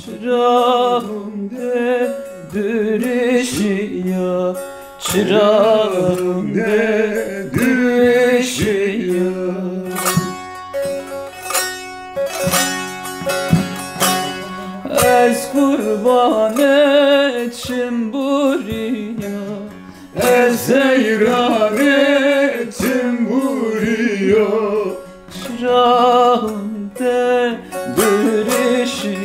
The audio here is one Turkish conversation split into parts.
Çırağım dedir eşiya, çırağım dedir eşiya. Ez kurban etçim buraya, ez seyran etçim buraya. Çırağım dedir eşiya,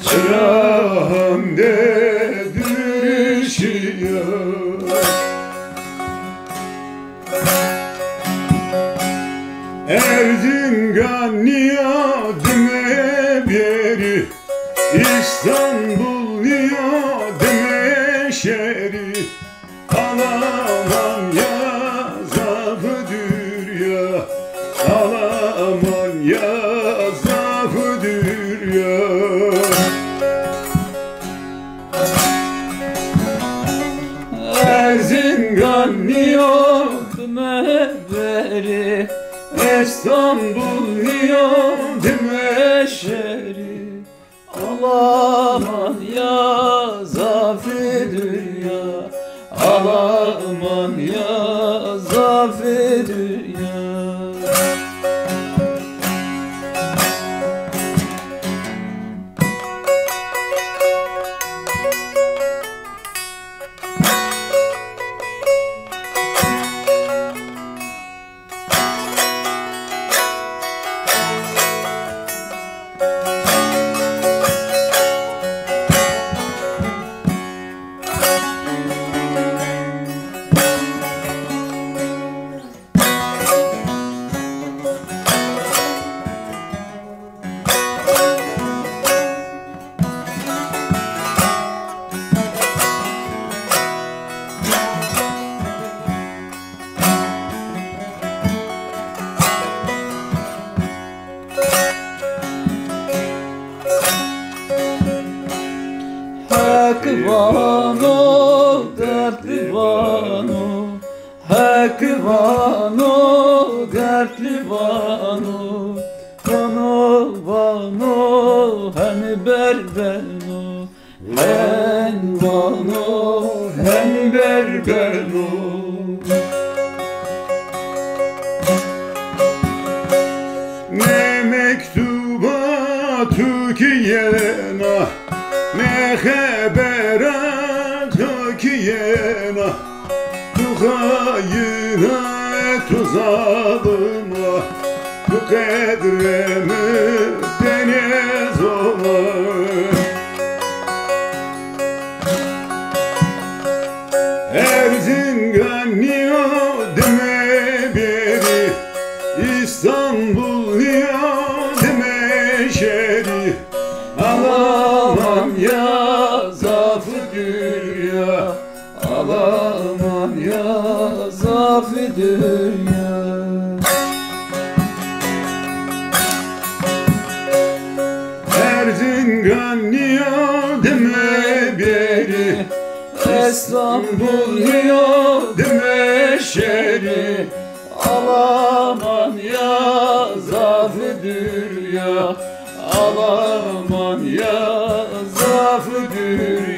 çırağım dedir eşiya. Erzincan niyadime beri, İstanbul niyadime şeri. Alaman ya zafıdır ya, alaman ya zafıdır ya. Erzincan niyadime beri, İstanbul niyadime şeri. Alaman ya zafidir ya, alaman ya zafidir ya. Hakvano, dertli vano, hakvano, dertli vano. Vano, vano, hani berbeno, hen vano, hen berbeno. Ne mektuba Türkiye'na, ne haberat Türkiye'na. Bu hayına tu zalıma, bu kadremi deniz olur. Erzincan niyadime beri, İstanbul niyadime şeri. Alaman ya zafidir ya, alaman ya zafidir ya. Erzincan niyadime beri, İstanbul niyadime şeri. Alaman ya zafidir ya, alaman ya zafidir